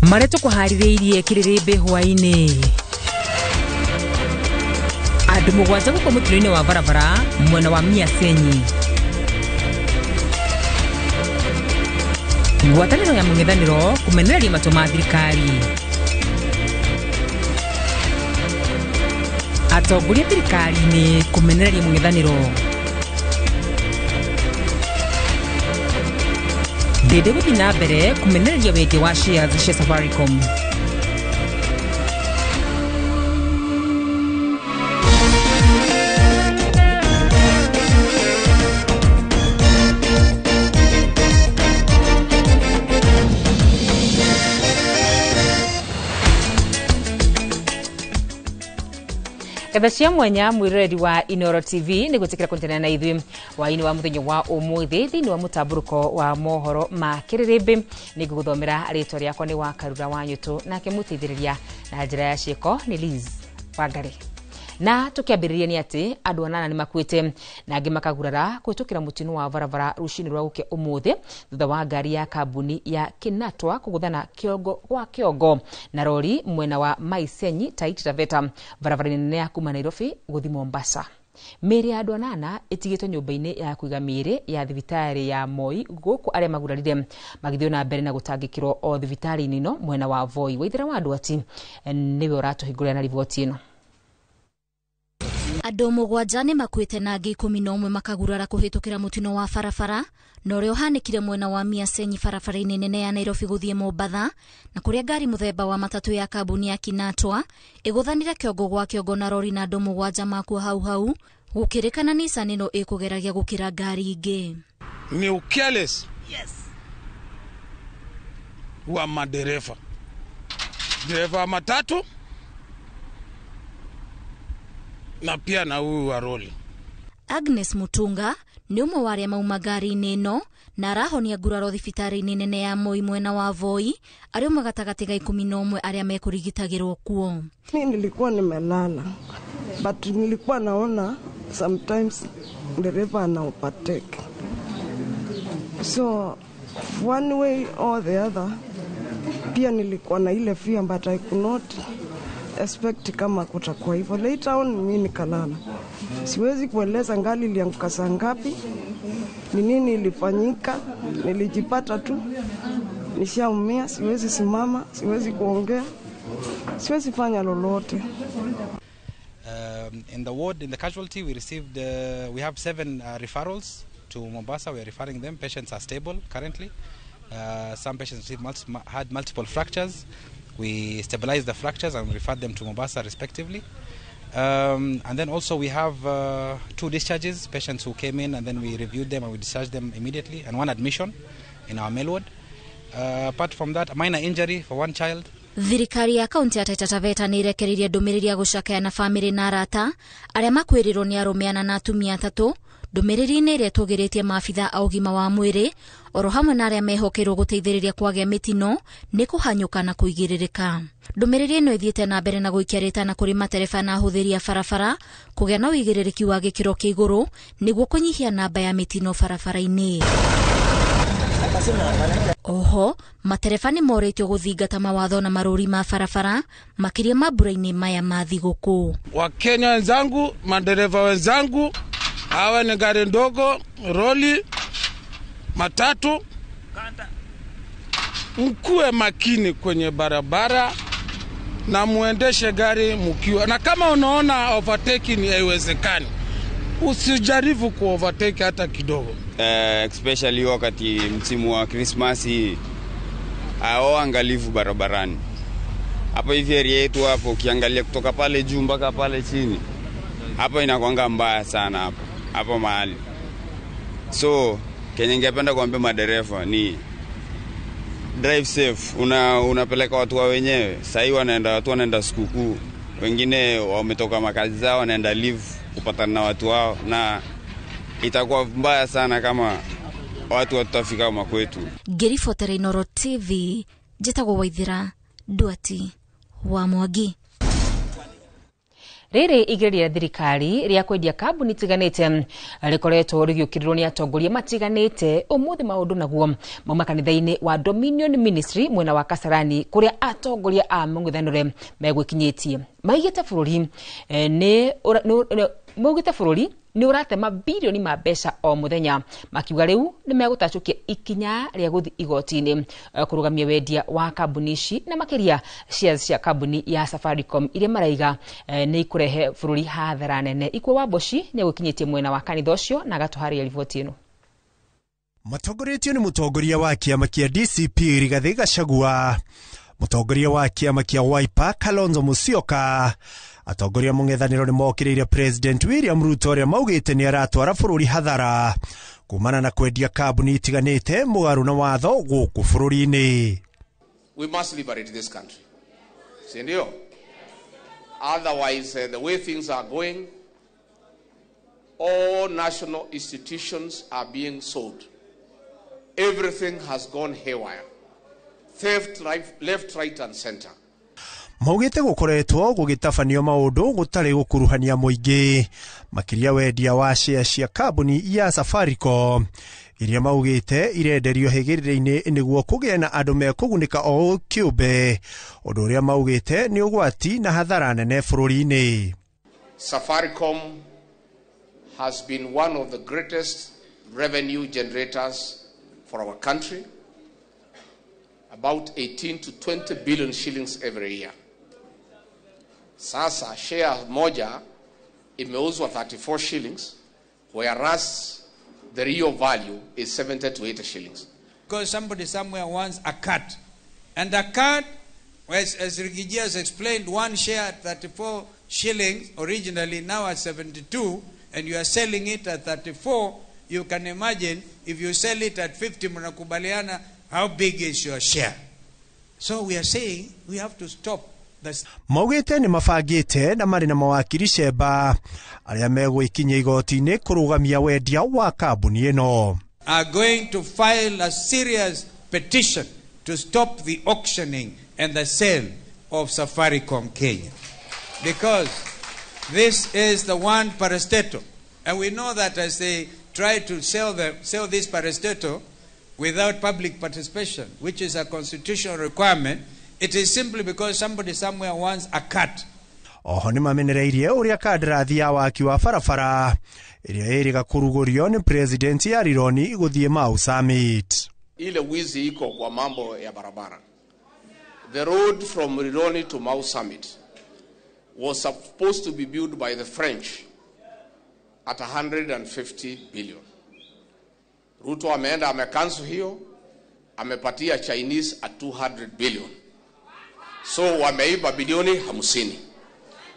Mareto kuhaririirie Kirirembe hwaini. Andu mugwanja guko mutiro-ini wa barabara mwena wa Miasenyi. Ngwataniro ya mung'ethaniro kumenereria matua ma thirikari. Atongoria thirikari-ini kumenereria mung'ethaniro. Ndende guthi na mbere kumenereria wengi wa shares cia Safaricom. Kathashia mwanya mwiroreri wa Inoro TV ni gutikira kontena na ithui waini wa muthenya wa umuthi thini wa mutamburuko wa mohoro ma Kirirembe ni guguthomera ritwa riakwa ni wa Karura wa Nyutu nake mutithiriria na njira ya cieko ni Liz Wangari. Na tukiambiriria ni ati andu anana ni makuite na angi makagurara kuitukira mutino wa barabara rucini rwa guke umuthi thutha wa ngari ya kambuni ya Kinatwa kuguthana kiongo gwa kiongo na rori mwena wa Maisenyi Taita Taveta barabara nene ya kuma Nairobi guthi Mombasa. Miri andu anana itigitwo nyumba-ini ya kuiga miri ya thibitari ya Moi guku aria magurarire magithio na mbere na gutangikirwo o thibitari-ini no mwena wa Voi. Waithira wa andu ati niwe uratuhingurira na riboti ino. Andu mugwanja ni makuite na angi 11 makagurara kuhitukira mutino wa barabara no rio hanikire mwena wa Miasenyi barabara-ini nene ya Nairobi guthie Mombasa na kuria ngari muthemba wa matatu ya kambuni ya Kinatwa iguthanira kiongo gwa kiongo na rori na andu mugwanja makua hau gukirikana Nissan ino ikugeragia gukira ngari ingi. Ni careless. Yes. Wa madereva. Dereva matatu na pia na huyu wa roli. Agnes Mutunga ni umwe wa aria mauma ngari-ini ino na arahonia nguraro thibitari-ini nene ya Moi mwena wa Voi aria umwe gatagati ga 11 aria mekurigitagirwo kuo. Mimi nilikuwa nimelala but nilikuwa naona sometimes dereva ana overtake, so one way or the other pia nilikuwa na ile fear but I could not expect kama kutakuwa hivyo. Later on mimi nikalala. Siwezi kueleza ngali ilianguka saa ngapi, ni nini ilifanyika, nilijipata tu nishaumia, siwezi simama, siwezi kuongea, siwezi fanya lolote. In the ward, in the casualty, we received, we have 7 referrals to Mombasa. We are referring them. Patients are stable currently. Some patients had multiple fractures. We stabilized the fractures and referred them to Mombasa respectively. And then also we have 2 discharges, patients who came in and then we reviewed them and we discharged them immediately, and 1 admission in our mail ward. Apart from that, a minor injury for 1 child. Thirikari ya kaunti ya Taita Taveta ni irekeririe ndumiriri ya gucakaya na family na arata aria makwirirwo ni arumeana na atumia 3 ndumiriri-ini iria tugiritie maabitha a ugima wa mwiri oro hamwe na aria mehokerwo guteithiriria kwagia mitino ni kuhanyuka na kuigiririka. Ndumiriri ino ithiete na mbere na guikia ritana kuri matereba na ahuthiri a barabara kugia na uigiririki wa gikiro kia iguru niguo kunyihia namba ya mitino barabara-ini. Oho, matereba ni moretio guthingata mawatho na maruri ma barabara makiria mambura-ini maya ma thiguku. Wakenya wenzangu, madereva wenzangu, hawa ni gari ndogo, roli, matatu, mkuwe makini kwenye barabara na muendeshe gari mkiwa, na kama unaona overtaking haiwezekani, usijaribu ku overtake hata kidogo. Especially wakati msimu wa Christmas au angalifu barabarani. Hapo hivi area yetu hapo ukiangalia kutoka pale juu mpaka pale chini, hapo inakuanga mbaya sana hapo mahali. So Kenya ningependa kuambia madereva ni drive safe. Unapeleka watu wa wenyewe. Sasa watu wanaenda sikukuu, wengine wametoka makazi zao wanaenda live kupatana na watu wao, na itakuwa mbaya sana kama watu watafika makwetu. Ngiribotera Inoro TV, njitagwo Waithira Duati wa Mwangi. Riri igeria thirikari ria kwendia kambuni tiganite rikoretwo rigiukirirwo ni atongoria matiganite umuthi maundu naguo mauma kanitha-ini wa Dominion Ministry mwena wa Kasarani kuria atongoria a mung'ethanire megwikinyitie maigite bururi ni uratema bilioni ma mbeca o muthenya makiuga riu ni megutacukia ikinya ria guthi igoti-ini kurugamia wendia wa kambuni ici na makiria shares cia kambuni ya Safaricom iria maraiga ni ikurehe bururi hathara nene. Ikwe Waboshi ni gwikinyitie mwena wa kanitha ucio na gatuharia riboti ino. Matongoretio ni mutongoria wa kiama kia DCP Rigathi Gachagua, mutongoria wa kiama kia Wiper Kalonzo Musyoka, atongoria mung'ethaniro ni mokiriire President William Ruto ria maugite ni aratwara bururi hathara kumana na kwendia kambuni itiganite mugaru na watho guku bururi-ini. We must liberate this country. Sindio? Otherwise, the way things are going, all national institutions are being sold. Everything has gone haywire. Theft, left, right, and center. Maugite gukoretwo gugitafanio maundu gutari gukuruhania muingi makiria wendia wa shares cia kambuni ya Safaricom iria maugite irenderio higirire-ini niguo kugia na andu mekugunika o kiumbe undu uria maugite ni ugwati na hathara nene bururi-ini. Safaricom has been one of the greatest revenue generators for our country, about 18 to 20 billion shillings every year. Sasa share moja imeuzwa 34 shillings, whereas the real value is 70 to 80 shillings. Because somebody somewhere wants a cut. And a cut, as Rigiji has explained, one share at 34 shillings, originally now at 72, and you are selling it at 34, you can imagine if you sell it at 50, mnakubaliana, how big is your share? So we are saying we have to stop. Maugite ni mafagite na mari na mawakiri cemba aria megwikinya igoti-ini kurugamia wendia wa kambuni ino. Are going to file a serious petition to stop the auctioning and the sale of Safaricom Kenya, because this is the one parastatal, and we know that as they try to sell this parastatal without public participation, which is a constitutional requirement, it is simply because somebody somewhere wants a cut. Oho ni mamenereirie uria kandarathi ya waki wa barabara iria iriga kurugurio ni president ya Rironi guthie Mau Summit. Ile wizi iko kwa mambo ya barabara. The road from Rironi to Mau Summit was supposed to be built by the French at 150 billion. Ruto ameenda amecancel hiyo, amepatia Chinese at 200 billion. So wameiba bilioni 50.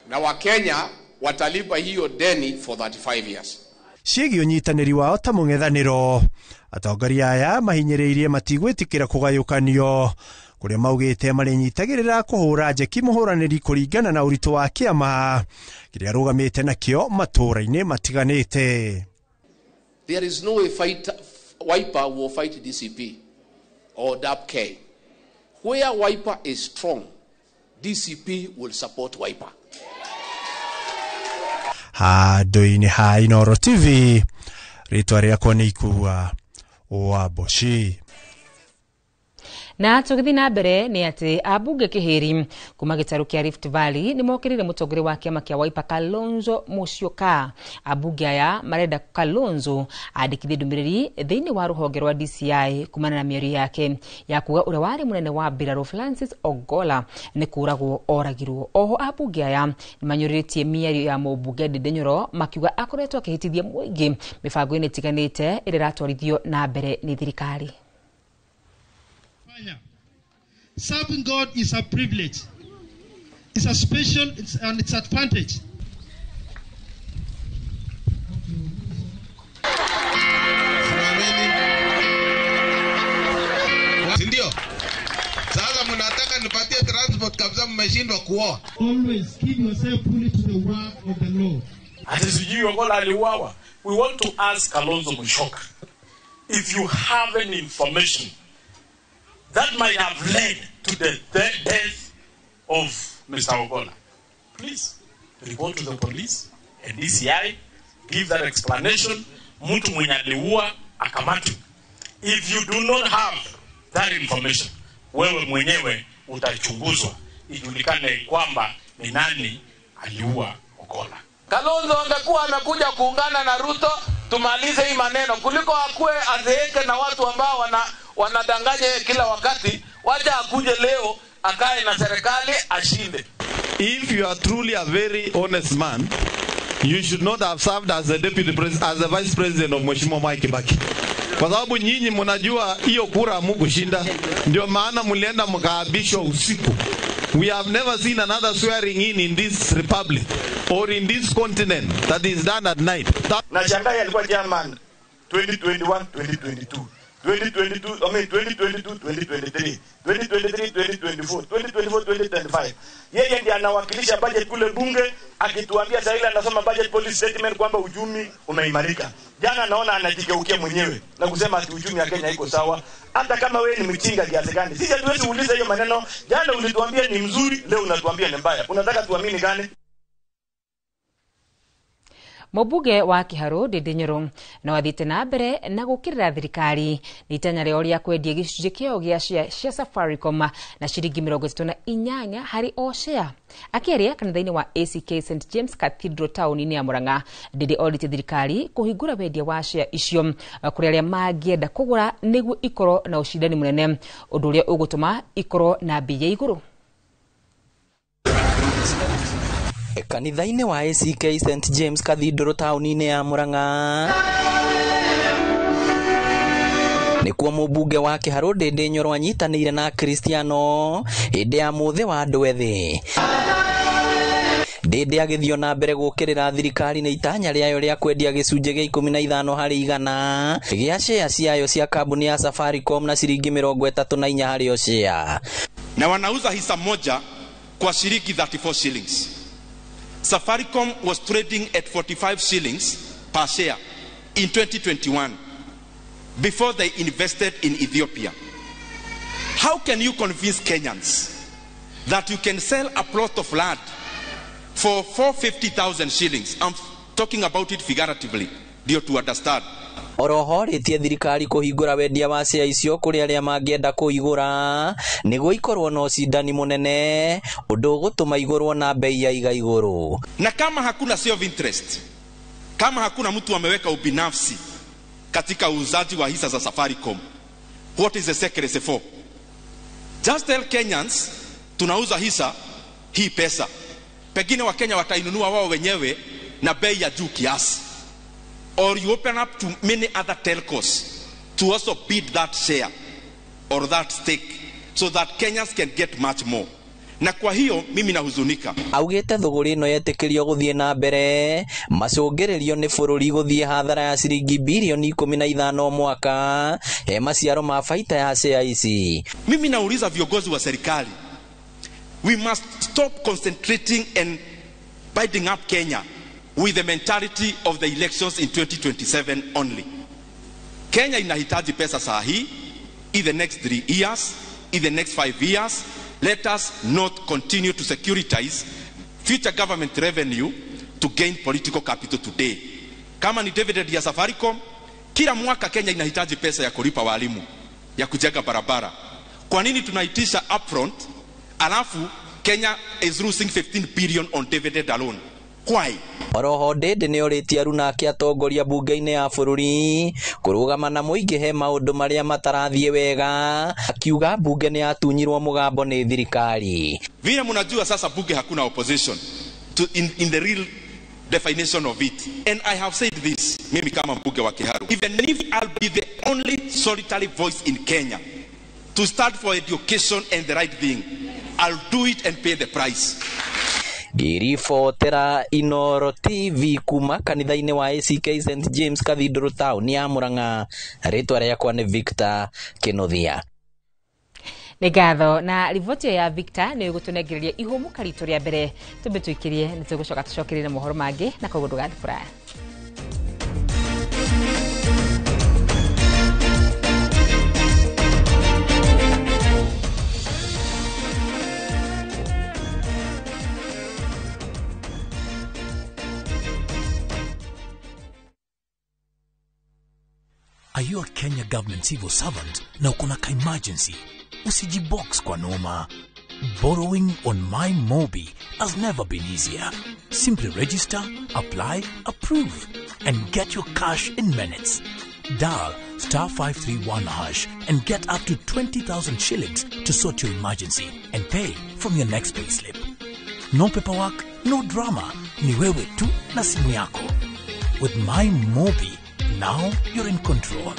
Na Wakenya watalipa hiyo deni for 35 years. Ciegi unyitaniri wao ta mung'ethaniro atongoria aya mahinyereirie matigwitikira kugayukanio kuria maugite marinyitagirira kuhura njeki muhuraniri kuringana na uritu wa kiama kiria rugamite nakio matura-ini matiganite. There is no way Wiper will fight DCP or DAP-K. Where Wiper is strong, DCP will support Wiper. Handu-ini ha Inooro TV, ritwa riakwa ni Ikua Waboshi. Na tugithi na mbere ni ati abunge kihiri kuma gitaru kia Rift Valley ni mokirire mutongore wa kiama kia Wiper Kalonzo Musyoka. Abunge aya marenda Kalonzo andikithie ndumiriri thiini wa ruhonge rwa DCI kumana na mieri yake ya kuga uria wari munene wa Mbiraro Francis Ogola ni kuragwo oragirwo. Oho abunge aya ni manyuritie mieri ya mubunge Ndenyoro makiuga akoretwo akihitithia muingi mibango-ini itiganite iri ratwarithio na mbere ni thirikari. Serving God is a privilege. It's a special, and it's advantage. Sindio? Sasa mnataka nipatie transport kabisa mmeshindwa kuoa. Always give yourself fully to the work of the Lord. Asijui Ogola aliuawa. We want to ask Kalonzo Musyoka if you have any information that might have led to the death of Mr. Ogola. Please, report to the police and DCI, give that explanation, mtu mwenye aliua akamatwe. If you do not have that information, wewe mwenyewe utachunguzwa ijulikane kwamba ni nani aliua Ogolla. Kalonzo angekuwa amekuja kuungana na Ruto tumalize hii maneno kuliko akue azeeke na watu ambao wanadanganya kila wakati. Wacha akuje leo akae na serikali ashinde. If you are truly a very honest man, you should not have served as the deputy president, as the vice president of Mheshimiwa Mwai Kibaki. Kwa sababu nyinyi mnajua hiyo kura hamkushinda, ndio maana mlienda mkaabishwa usiku. We have never seen another swearing in this republic or in this continent that is done at night. Na Shangai alikuwa chairman 2021 2022. 2022 2023, 2024, 2025. Yeye ndiye anawakilisha budget kule bunge akituambia sasa ile anasoma budget policy statement kwamba uchumi umeimarika. Jana naona anajigeukia mwenyewe na kusema ati uchumi wa Kenya iko sawa. Hata kama wewe ni mchinga kiasi gani, sisi hatuwezi kuuliza hiyo maneno. Jana ulituambia ni mzuri, leo unatuambia ni mbaya. Unataka tuamini gani? Mũmbunge wa Kiharu Ndindi Nyoro no athiĩte na mbere na gũkĩrĩra thirikari nĩ itanya rĩao rĩa kwendia gĩcunjĩ kĩao gĩa cia Safaricom na ciringi 38 harĩ o share. Akĩaria kanitha-inĩ wa ACK St James Cathedral taũni-inĩ ya Murang'a, Ndindi orĩtie thirikari kũhingũra wendia wa share icio kũrĩ arĩa mangĩenda kũgũra nĩguo ikorwo na ũcindani mũnene, ũndũ ũrĩa ũgũtũma ikorwo na bei ya igũrũ. Kanitha-inĩ wa ACK St James Cathedral taũni-inĩ ya Murang'a nĩkuo mũmbunge wa Kiharu Ndindi Nyoro anyitanĩire na Kristiano hĩndĩ ya mũthĩ wa andũ ethĩ. Ndindi agĩthiĩ na mbere gũkĩrĩra thirikari nĩ itanya rĩayo rĩa kwendia gĩcunjĩ gĩa 15 harĩ 100 gĩa share ciayo cia kambuni ya Safaricom na ciringi 34 harĩ o share. Na wanauza hisa moja kwa shilingi 34 shillings. Safaricom was trading at 45 shillings per share in 2021 before they invested in Ethiopia. How can you convince Kenyans that you can sell a plot of land for 450,000 shillings? I'm talking about it figuratively, dear, to understand. Oroho rĩtie thirikari kũhingũra wendia wa share icio kũrĩ arĩa mangĩenda kũigũra nĩguo ikorwo na ũcindani mũnene ũndũ ũgũtũma igũrwo na bei ya igũrũ. Na kama hakuna self interest, kama hakuna mtu ameweka ubinafsi katika uuzaji wa hisa za Safaricom, what is the secrecy for? Just tell Kenyans tunauza hisa hii pesa, pengine Wakenya watainunua wao wenyewe na bei ya juu kiasi. Or you open up to many other telcos to also bid that share or that stake so that Kenyans can get much more. Na kwa hiyo mimi nahuzunika. Augĩte thũgũrĩ ĩno yetĩkĩrio gũthiĩ na mbere macũngĩrĩrio nĩ bũrũri gũthiĩ hathara ya ciringi bilioni 15 mwaka he maciaro ma faita ya share ici. Mimi nauliza viongozi wa serikali, we must stop concentrating and binding up Kenya with the mentality of the elections in 2027 only. Kenya inahitaji pesa saa hii, in the next 3 years, in the next 5 years. Let us not continue to securitize future government revenue to gain political capital today. Kama ni dividend ya Safaricom, kila mwaka Kenya inahitaji pesa ya kulipa walimu, ya kujenga barabara. Kwa nini tunaitisha upfront, alafu Kenya is losing 15 billion on dividend alone? Why? Oroho Ndindi nĩ orĩtie aruna ake atongoria bunge-inĩ ya bũrũri kũrũgama na mũingĩ he maũndũ marĩa matarathiĩ wega, akiuga bunge nĩ yatunyirwo mũgambo nĩ thirikari. Vile mnajua sasa bunge hakuna opposition in the real definition of it. And I have said this, mimi kama mbunge wa Kiharu, even if I'll be the only solitary voice in Kenya to stand for education and the right thing, I'll do it and pay the price. Ngĩribotera Inooro TV kuma kanitha-inĩ wa ACK St James Cathedral taũni ya Murang'a, rĩtwa rĩakwa nĩ Victor Kĩnuthia. Nĩ ngatho na riboti ya Victor nĩ gũtũnengereria ihũmuka ritũ rĩa mbere, tũmbe tũikĩrie nĩ tũgũcoka tũcokerie na mohoro mangĩ na koguo ndũgathibũra. Are you a Kenya government civil servant na uko na emergency? Usijibox kwa noma. Borrowing on MyMobi has never been easier. Simply register, apply, approve, and get your cash in minutes. Dial *531# and get up to 20,000 shillings to sort your emergency and pay from your next payslip. No paperwork, no drama. Ni wewe tu na simu yako. With MyMobi, now you're in control.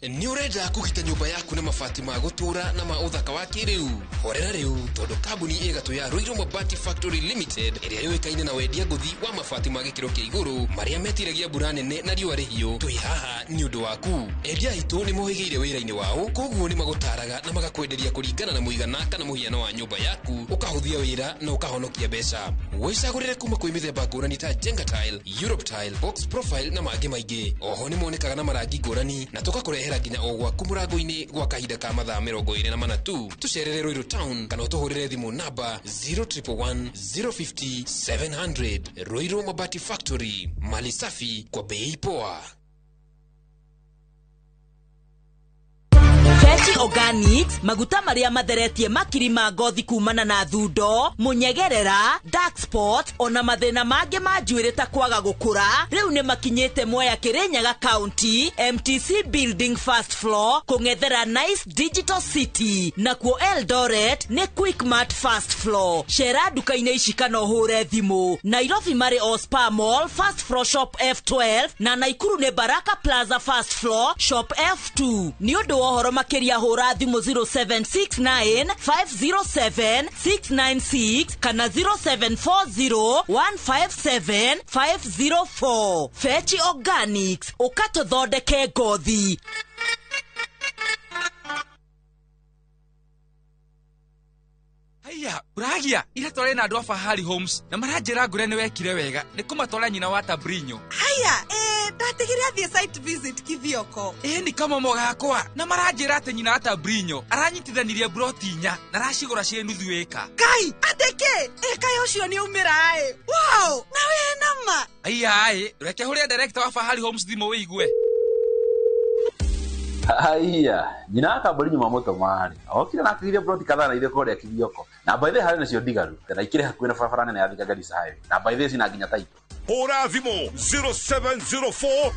Ni urenda kugita nyumba yaku na mabati ma gutura na ma uthaka wa kiriu. Horera riu tondu kambuni igatu ya Ruiru Mabati Factory Limited iria yoikaine na wendia nguthi wa mabati ma gikiro kia iguru maria metiragia mbura nene na riua rihio. Twi haha ni undu waku. Endia itu ni mohigeire wira-ini wao, koguo ni magutaraga na magakwenderia kuringana na muigana kana muhiano wa nyumba yaku, ukahuthia wira na ukahonokia mbeca. Wicagurire kuma kwi mithemba ngurani ta Jenga Tile, Europe Tile, Box Profile na mangi maingi. Oho ni monekaga na marangi ngurani na tugakurehera nginya o gwaku murango-ini gwa kahinda ka mathaa 24 tu. Tucerere Ruiru Town kana utuhurire thimu namba 0111 050 700. Ruiru Mabati Factory, mali safi kwa bei poa. Fetch Organics, maguta maria matheretie makiri ma ngothi kumana na thundo, munyegerera, dark spot, ona mathina mangi ma njuire ta kwaga gukura. Riu ni makinyete Mwea Kirinyaga County, MTC Building first floor, kungethera Nice Digital City. Nakuo Eldoret ni Quickmart first floor. Shera duka-ini ici kana uhure thimu. Nairobi mari Ospa Mall first floor shop F12 na Naikuru ni Baraka Plaza first floor shop F2. Ni undu wa horo makiria hura thimu 0769 507 696 kana 0740 157 504. Fetch Organics, ukato thondeke ngothi. Haya, uragia ira tore na andu a Fahari Homes na maranjira ngure ni wekire wega ni kumatwara nyina wa Tabrinyo. Haya, ndategeria thie site visit kithioko. Ni kama mogakwa na maranjira ati nyina wa Tabrinyo aranyitithanirie broti nya na racigura cie nuthu eka. Kai, ateke, kai ucio ni umira Wow, na we nama. Haya, reke huria director wa Fahari Homes thimo wigue. Haya, nyina akambori nyuma moto mari. Okire na akire broti kadhaa na ile kore ya kithioko. Na by the way nacio digaru. Na ikire hakuina barabara nene ya Thika Garissa Highway. Na by the way sina nginya taito. Hora thimo 0704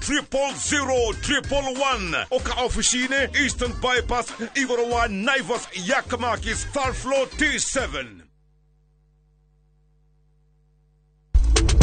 000 Oka officine Eastern Bypass Igorowa Naivas Yakamakis third floor T7.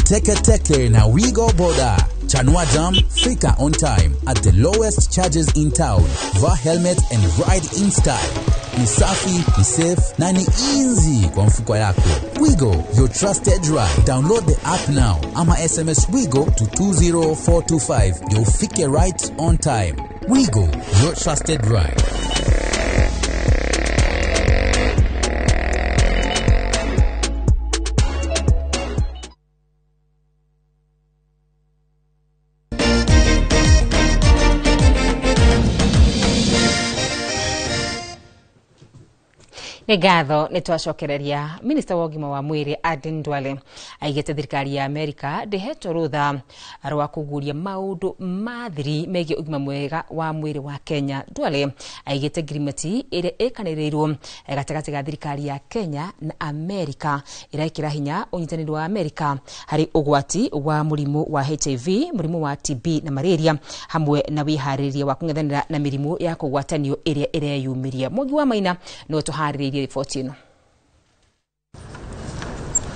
Teke na Wigo Boda. Chanua Jam, fika on time at the lowest charges in town. Va helmet and ride in style. Ni safi, ni safe, na ni easy kwa mfuko yako. Wigo, your trusted ride. Download the app now. Ama SMS Wigo to 20425. You'll fike right on time. Wigo, your trusted ride. Negatho nitwacokereria Minister wa Ugima wa Mwiri Aden Duale aigete thirikari ya Amerika ndihetwo rutha rwa kuguria maundu mathiri megie ugima mwega wa mwiri wa Kenya. Duale aigete agreement iria ikaniriirwo gatagati ga thirikari ya Kenya na Amerika irakira hinya unyitaniri wa Amerika hari ugwati wa murimu wa HIV, murimu wa TB na malaria hamwe na wihariria wa kung'ethanira na mirimu ya kugwatanio iria ireyumiria. Mugi wa Maina no tuharirie ripoti ino.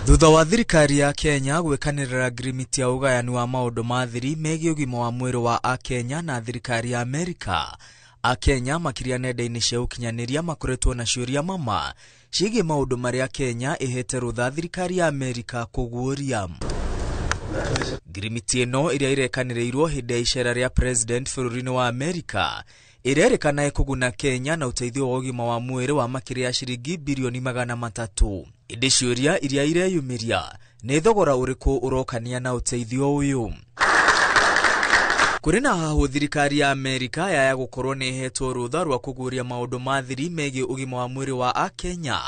Thutha wa thirikari ya Kenya gwekanirira agreement ya ugayani wa maundu mathiri megie ugima wa mwiri wa Akenya na thirikari ya Amerika, Akenya makiria nenda-ini cia ukinyaniria makoretwo na ciuria mama ciĩgiĩ maundu maria Kenya ihete rutha thirikari ya Amerika kuguria. Agreement ino iria irekaniriirwo hindi ya icera ria president bũrũri-inĩ wa Amerika irerikana ikuguna Kenya na uteithio wa ugima wa mwiri wa makiri ya shiringi bilioni 300. Indi ciuria iria ireyumiria ni thogora uriku urokania na uteithio uyu. Kuri na hahu thirikari ya Amerika yaya gukorwo ni hetwo rutha rwa kuguria maundu mathiri megie ugima wa mwiri wa Akenya,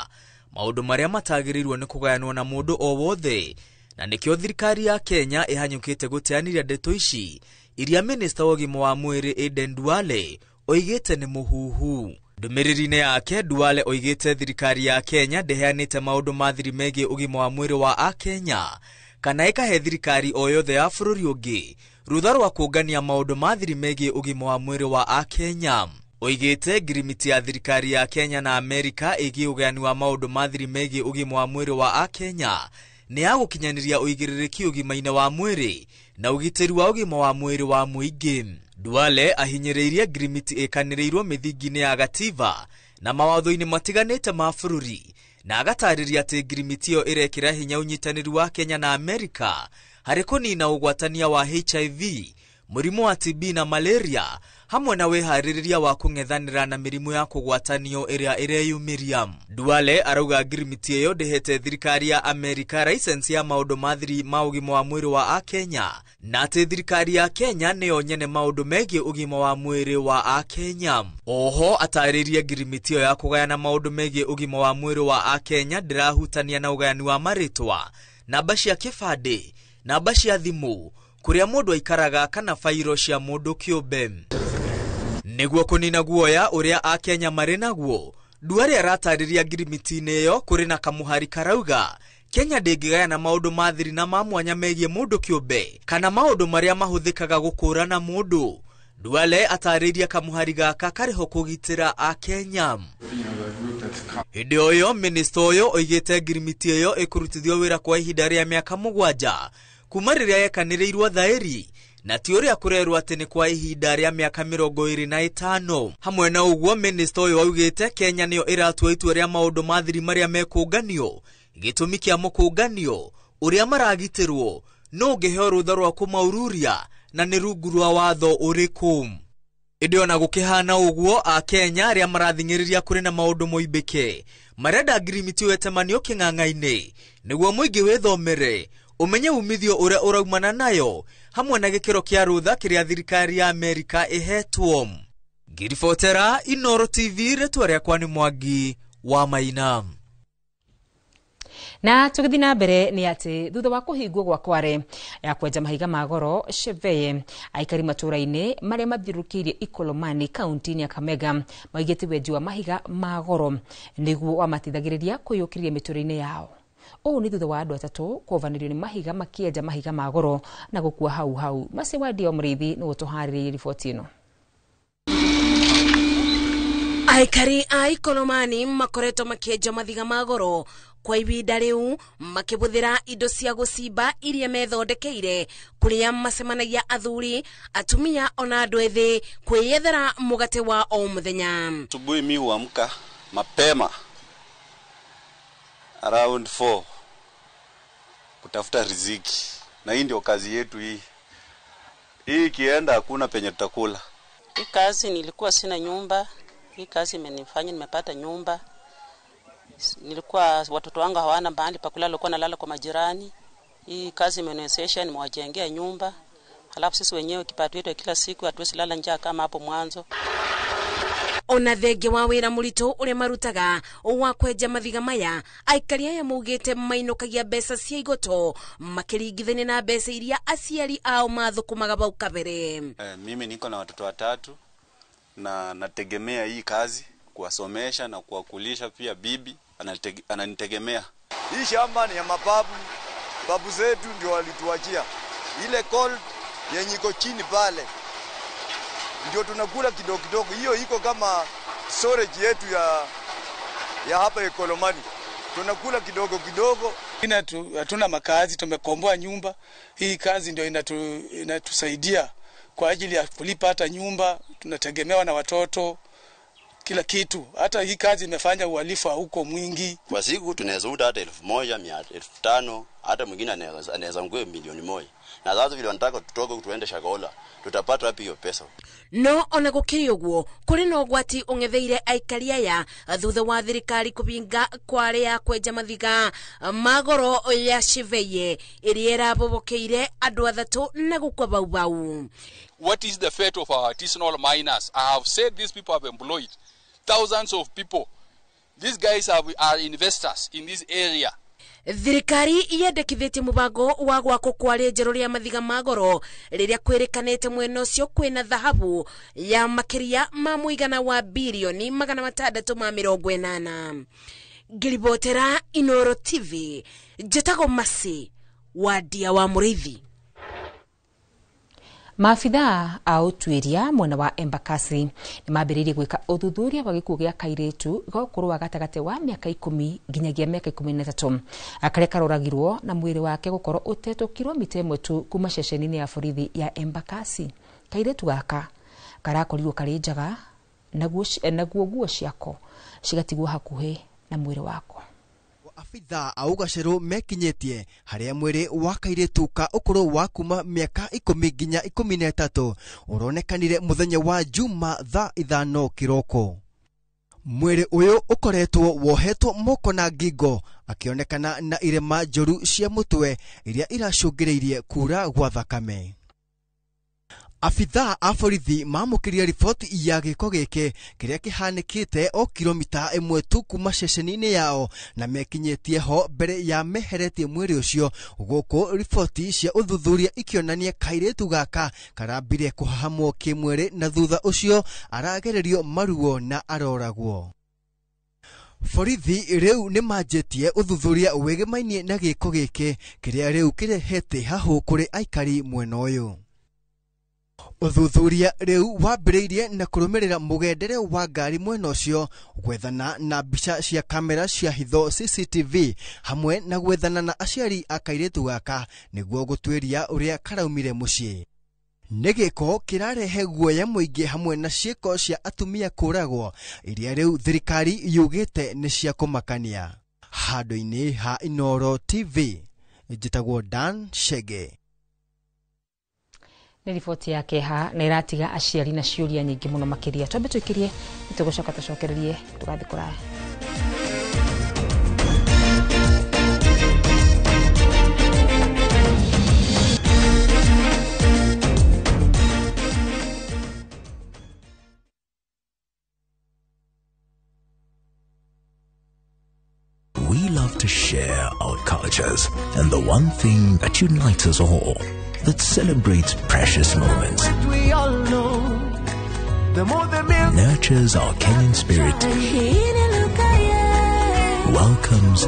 maundu maria matagirirwo ni kugayanwo na mundu o wothe na nikio thirikari ya Kenya ihanyukite guteaniria ndeto ici iria minister wa ũgima wa mwĩrĩ Aden Duale oigite ni muhuhu. Ndumiriri-inĩ yake Duale oigite thirikari ya Kenya ndeheanite maundu ma thiri megie ũgima wa mwĩrĩ wa Akenya kana ikahe thirikari o yothe ya bũrũri ũngĩ rutha rwa kũngania maundu ma thiri megie ũgima wa mwĩrĩ wa Akenya. Oigite ngirimiti ya thirikari ya Kenya na Amerika ĩgiĩ ũgayani wa maundu ma thiri megie ũgima wa mwĩrĩ wa Akenya ni ya gũkinyaniria ũigĩrĩrĩki ũgima-inĩ wa mwĩrĩ na ũgitĩri wa ũgima wa mwĩrĩ wa mũingĩ. Duale ahinyĩrĩirie ngirimiti ĩkanĩrĩirwo mĩthingi-inĩ ya gatiba na mawatho-inĩ matiganĩte ma bũrũri na agatarĩria atĩ ngirimiti ĩyo ĩrekĩra hinya ũnyitanĩri wa Kenya na Amerika harĩ kũnina ũgwatania wa HIV, mũrimũ wa TB na malaria hamwe na weharĩrĩria wa kũng'ethanĩra na mĩrimũ ya kũgwatanio ĩrĩa ĩreyumĩria. Duale arauga ngirimiti ĩyo ndĩhete thirikari ya Amerika license ya maũndũ ma thiri ma ũgima wa mwĩrĩ wa Akenya na atĩ thirikari ya Kenya nĩyo nyene maũndũ megie ũgima wa mwĩrĩ wa Akenya. Oho atarĩrie ngirimiti ĩyo ya kũgayana maũndũ megie ũgima wa mwĩrĩ wa Akenya ndĩrahutania na ũgayani wa marĩtwa, namba cia kĩbandĩ, namba cia thimũ, kũrĩa mũndũ aikaraga kana fairo cia mũndũ kĩũmbe. Nĩguo kũnina guoya ũrĩa Akenya marĩ naguo, Duale aratarĩria ngirimiti-inĩ ĩyo kũrĩ na kamũhari karauga Kenya ndĩngĩgayana maũndũ ma thiri na ma mwanya megie mũndũ kĩũmbe kana maũndũ marĩa mahũthĩkaga gũkũũrana mũndũ. Duale atarĩria kamũhari gaka karĩho kũgitĩra Akenya. Hĩndĩ ũyũ minister ũyũ oigĩte ngirimiti ĩyo ĩkũrutithio wĩra kwa ihinda rĩa mĩaka 7 kuma rĩrĩa yekanĩrĩirwo thaĩri na ti ũrĩa kũrerwo atĩ nĩ kwa ihinda rĩa mĩaka 25. Hamwe na ũguo minister ũyũ augĩte Kenya nĩyo ĩratua itua rĩa maũndũ ma thiri marĩa mekũnganio, gĩtũmi kĩa mũkũnganio, ũrĩa maragitĩrwo, no ũngĩheo rũtha rwa kũmaururia na nĩ rungu rwa watho ũrĩkũ. Ĩndĩ ona gũkĩhana ũguo Akenya arĩa marathing'ĩrĩria kũrĩ na maũndũ moimbĩke marenda ngirimiti wetemanio kĩng'ang'a-inĩ nĩguo mũingĩ wĩthomere umenye umithio ũrĩa ũraumana nayo hamwe na gĩkĩro kĩa rũtha kĩrĩa thirikari ya Amerika ĩhetwo. Ngiribotera Inooro TV, rĩtwa rĩakwa nĩ Mwangi wa Maina. Na tũgĩthiĩ na mbere nĩ atĩ thutha wa kũhingwo gwa kware ya kwenja mahiga ma goro Cheveye, aikari matũra-inĩ marĩa mathiũrũrũkĩirie Ikolomani kaunti-inĩ ya Kakamega maigĩte wenji wa mahiga ma goro nĩguo wamatithagĩrĩria kũiyũkĩrĩria mĩtũrĩ-inĩ yao. Ũũ nĩ thutha wa andũ atatũ kũvanĩrio nĩ mahiga makĩenja mahiga ma goro na gũkua hau hau. Mase Wadio Muriithi nĩ gũtũharĩrĩirie riboti ĩno. Aikari a Ikolomani makoretwo makĩenja mahiga ma goro kwa ihinda rĩu makĩbũthĩra indo cia gũcimba iria methondekeire kũrĩa macemanagia athuri, atumia ona andũ ethĩ kwĩyethera mũgate wa o mũthenya. Asubuhi mimi huamka mapema around 4 kutafuta riziki, na hii ndio kazi yetu hii. Hii ikienda hakuna penye tutakula. Hii kazi nilikuwa sina nyumba, hii kazi imenifanya nimepata nyumba. Nilikuwa watoto wangu hawana mahali pa kulala, walikuwa nalala kwa majirani. Hii kazi imeniwezesha nimewajengea nyumba. Halafu sisi wenyewe kipato yetu kila siku hatuwezi lala njaa kama hapo mwanzo. Ona thenge wa wĩra mũritũ ũrĩa marutaga wa kwenja mahiga maya, aikari aya maugĩte mainũkagia mbeca cia igoto makĩringithania na mbeca iria aciari ao mathũkũmaga bau kabere. Mimi niko na watoto 3 na nategemea hii kazi kuwasomesha na kuwakulisha, pia bibi ananitegemea. Hii shamba ni ya mababu, babu zetu ndio walituachia. Ile coal yenye iko chini pale ndio tunakula kidogo kidogo. Hiyo iko kama storage yetu ya hapa Ikolomani. Tunakula kidogo kidogo. Hatuna makazi, tumekomboa nyumba. Hii kazi ndio inatusaidia kwa ajili ya kulipa hata nyumba, tunategemewa na watoto kila kitu. Hata hii kazi imefanya uhalifu huko mwingi. Kwa siku tunaweza uta hata 1,000, 5,000, hata mwingine anaweza ngwe 1,000,000. Na sasa vile wanataka tutoke tuende Shakahola, tutapata wapi hiyo pesa? No ona gũkĩrĩ ũguo kũrĩ na ũgwati ũng'etheire aikari aya thutha wa thirikari kũbinga kware ya kwenja mahiga ma goro ya Cheveye ĩrĩa ĩrabobokeire andũ atatũ na gũkua bau bau. What is the fate of our artisanal miners? I have said these people have employed thousands of people. These guys are investors in this area. Thirikari yendekithĩtie mũbango wa gwakwo kwa rĩenjero rĩa mathiga ma goro rĩrĩa kwĩrĩkanĩte mwena ũcio kwĩna thahabu ya makĩria ma mũigana wa bilioni 680. Ngiribotera Inoro TV, Njĩtagwo Masi wa Ndia wa Mũrĩithi. Maabitha a ũtuĩria mwena wa Embakasi nĩmambĩrĩirie gwĩka ũthuthuria wa gĩkuũ gĩa kairĩtu gũkũrũ wa gatagatĩ wa mĩaka 10 nginyagia mĩaka 13 akarĩa karoragirwo na mwĩrĩ wake gũkorwo ũtetwo kilomita 1 tu kuma ceceni-inĩ ya borithi ya Embakasi. Kairĩtu gaka karakorirwo karĩ njaga naguo nguo ciako cigatigwo hakuhĩ na mwĩrĩ wako. Afitha a ũgacĩru mekinyĩtie harĩa mwĩrĩ wa kairĩtu ka ũkũrũ wa kuma mĩaka 10 nginya 13 ũronekanire mũthenya wa Juma thaa 5 kĩroko. Mwĩrĩ ũyũ ũkoretwo wohetwo moko na ngingo, akĩonekana na irema njoru cia mũtwe iria iracũngĩrĩirie kura gwa thakame. Afitha a borithi mamũkĩria riboti ya gĩko gĩkĩ kĩrĩa kĩhanĩkĩte o kilomita 1 tu kuma ceceni-inĩ yao na mekinyĩtie ho mbere ya meheretie mwĩrĩ ũcio, gũkũ riboti cia ũthuthuria ikĩonania kairĩtu gaka karambire kũhahamwo kĩmwĩrĩ na thutha ũcio aragererio maruo na aroragwo. Borithi rĩu nĩmanjĩtie ũthuthuria wĩgĩmainie na gĩko gĩkĩ kĩrĩa rĩu kĩrehete hahũ kũrĩ aikari mwena ũyũ. Ũthuthuria rĩu wambĩrĩirie na kũrũmĩrĩra mũgendere wa ngari mwena ũcio, gwethana na mbica cia kamera cia hitho CCTV hamwe na gwethana na aciari a kairĩtu gaka nĩguo gũtuĩria ũrĩa karaumire mũciĩ. Nĩ gĩko kĩrarehe guoya mũingĩ hamwe na ciĩko cia atumia kũragwo iria rĩu thirikari yugĩte nĩ cia kũmakania. Handũ-inĩ ha Inoro TV, njĩtagwo Dan Shege. Nĩ riboti yake na iratiga aciari na ciũria nyingĩ mũno makĩria. Twambe twĩkĩrie nĩtũgũcoka tũcokererie tũgathiĩ kũraya. We love to share our cultures, and the one thing that unites us all, that celebrates precious moments, we all know, nurtures our Kenyan spirit, welcomes,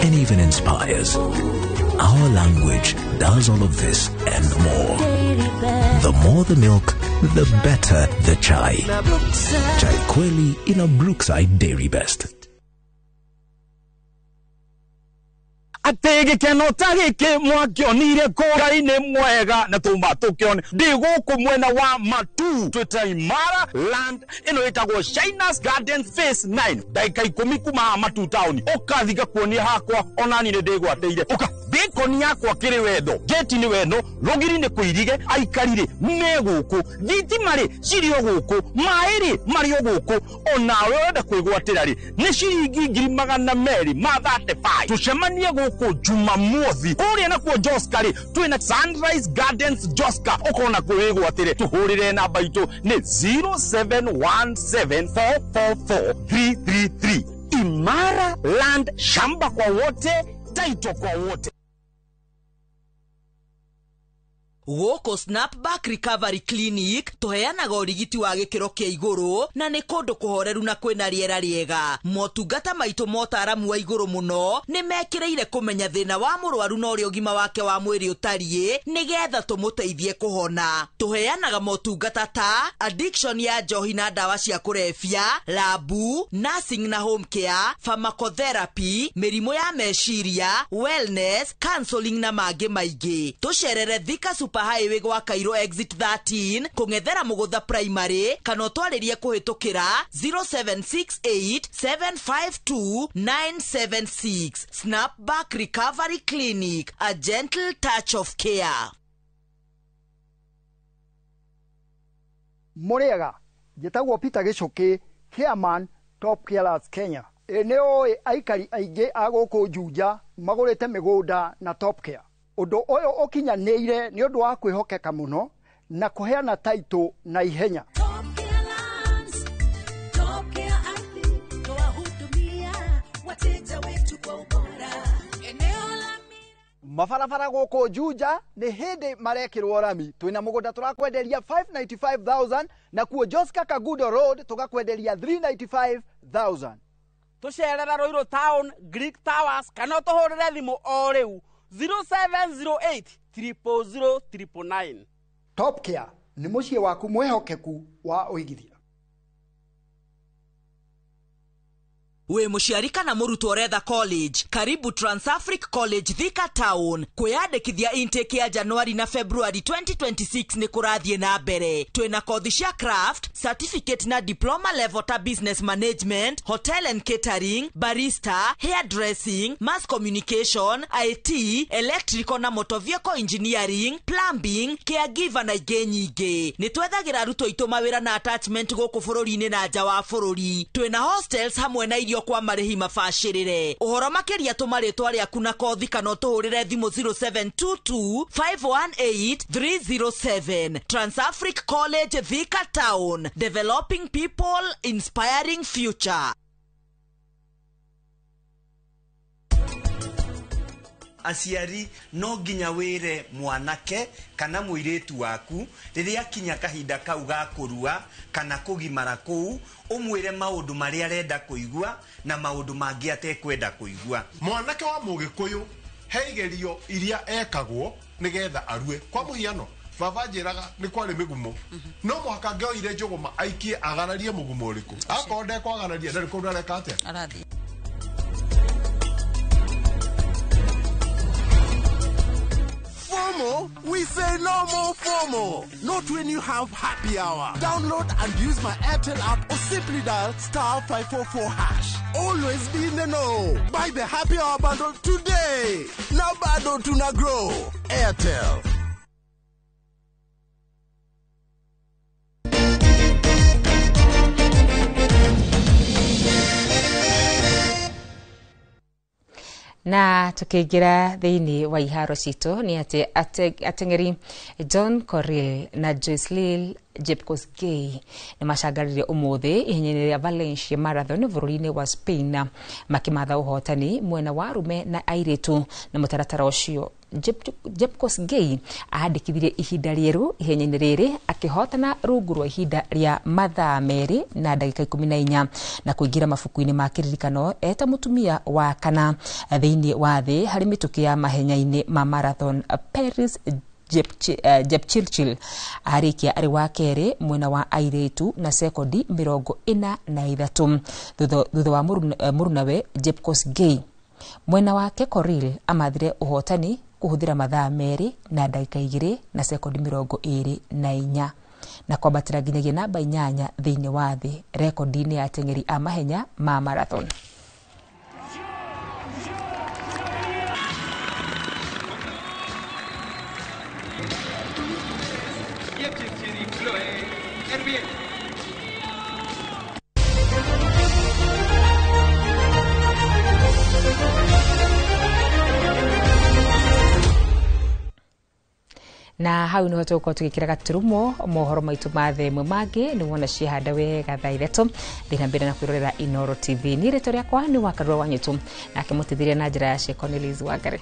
and even inspires. Our language does all of this and more. The more the milk, the better the chai. Chai Kweli in a Brookside Dairy Best. Atege kenotage ke mwakionire koraine mwega na tumba tukione ndiguku mwena wa Matu twita Imara land ino itagwo Shinas Gardens Phase 9 daika 10 kuma Matu town ukathiga kuonia hakwa onani ne ndigwateire uka bikoni yakwa kiri wendo geti ni wendo rogiri ni kuirige aikarire meguku thitimari cirio guku mairi mario guku onawe wenda kwigwatira ri ni ciringi 200 ma 35 tucemanie guku Jumamothi uria na kwa Joskari twina Sunrise Gardens Joska ukona kwigwatire tuhurire namba itu ni 0717444333. Imara land, shamba kwa wote, taito kwa wote. Woko Snapback Recovery Clinic tuheanaga ũrigiti wa gĩkĩro kĩa igũrũ na nĩ kũndũ kũhoreru na kwĩna rĩera rĩega. Motungata maitũ motaramu wa igũrũ mũno nĩ mekĩrĩire kũmenya thĩna wa mũrwaru na ũrĩa ũgima wake wa mwĩrĩ ũtariĩ nĩgetha tũmũteithie kũhona. Tuheanaga motungata ta addiction ya njohi na ndawa cia kũrebia, labu, nursing na home care, pharmacotherapy, mĩrimũ ya meciria, wellness, counseling na mangĩ maingĩ. Tũcerere Thika Super Highway gwa Cairo exit 13 kung'ethera Mugutha primary kana utwarĩrie kũhĩtũkĩra 0768752976. Snapback Recovery Clinic, a gentle touch of care. Muriega, njĩtagwo Peter Gichuki, chairman Top Carers Kenya. Nĩ aikari aingĩ a gũkũ Juja magũrĩte mĩgũnda na Top Care. Ũndũ ũyũ ũkinyanĩire nĩ ũndũ wa kwĩhokeka mũno na kũheana taitũ na ihenya. Top Care ardhi, twahudumia wateja wetu kwa mabarabara gũkũ Juja nĩ hĩndĩ marekĩrwo rami. Twĩna mũgũnda tũrakwenderia 595,000 na kuo Joska Kagudo Road tũgakwenderia 395,000. Tũcerera Ruiru Town, Greek Towers, kana tũhũrĩre thimũ o rĩu 0708 000 999. Top Care nĩ mũciĩ waku mwehokeku wa ũigithia. We mũciari kana mũrutwo ũretha college, karibu Transafric College Thika Town. Kwĩyandĩkithia intake ya January na February 2026 nĩ kũrathiĩ na mbere. Twĩna kothi cia craft, certificate na diploma level ta business management, hotel and catering, barista, hairdressing, mass communication, IT, electrical na motor vehicle engineering, plumbing, caregiver na ingĩ nyingĩ. Nĩ twethagĩra arutwo aitũ mawĩra na attachment gũkũ bũrũri-inĩ na nja wa bũrũri. Twĩna hostels hamwe na irio kwa marĩhi mabacĩrĩre. Ũhoro makĩria tũmarĩtwa rĩaku na kothi kana tũhũrĩre thimũ 0722 518 307. Transafric College Thika Town, developing people, inspiring future. Aciari no nginya wĩre mwanake kana mũirĩtu waku rĩrĩa kinya kahinda kau ga kũrua kana kũgimara kũu, ũmwĩre maũndũ marĩa arenda kũigua na maũndũ mangĩ atekwenda kũigua. Mwanake wa Mũgĩkũyũ he igerio iria ekagwo nĩgetha arue. Kwa mũhiano baba njĩraga nĩ kwarĩ mĩgumo, no mũhaka ngĩoire njũgũma aikie agararie mũgumo ũrĩkũ. Akorwo ndekwagararia ndarĩ kũndũ areka atĩa Arathi. FOMO? We say no more FOMO. Not when you have happy hour. Download and use my Airtel app or simply dial *544#. Always be in the know. Buy the happy hour bundle today. Now bado tuna grow. Airtel. Na tukiingira thiini wa iharo citũ nĩ atĩ ateng'eri John Korir na Jocelyn Jepkosgei nĩ macangarire ũmũthĩ ihenya-inĩ rĩa Valencia Marathon bũrũri-inĩ wa Spain makimatha ũhotani mwena wa arũme na airĩtu. Na mũtaratara ũcio Jepkosgei aandĩkithirie ihinda rĩerũ ihenya-inĩ rĩrĩ akĩhotana rungu rwa ihinda rĩa mathaa merĩ na ndagĩka 14 na kũingĩra mabuku-inĩ ma kĩririkano eta mũtumia wa kana thĩinĩ wa thĩ harĩ mĩtũkĩ ya mahenya-inĩ ma marathon. Paris Jepchirchir arĩkia arĩ wa kerĩ mwena wa airĩtu na sekondi 43 thutha wa mũrunawe Jepkosgei. Mwena wake Korir amathire ũhotani kũhũthĩra mathaa merĩ na ndagĩka 2 na sekondi 24 na kwambatĩra nginyagia namba 8 thĩinĩ wa thĩ rekondi-inĩ ya ateng'eri a mahenya ma marathon. Na hau nĩho tũgũkorwo tũgĩkĩra gaturumo mohoro maitũ ma thaa ĩmwe mangĩ nĩ wona ciahanda wega thaa 3 thĩna mbere na kwĩrorera Inoro TV. Nĩ rĩtwa rĩakwa nĩ Wakarũa Wanyũtũ nake mũteithĩrĩria na njĩra ya Cornelius Wangari.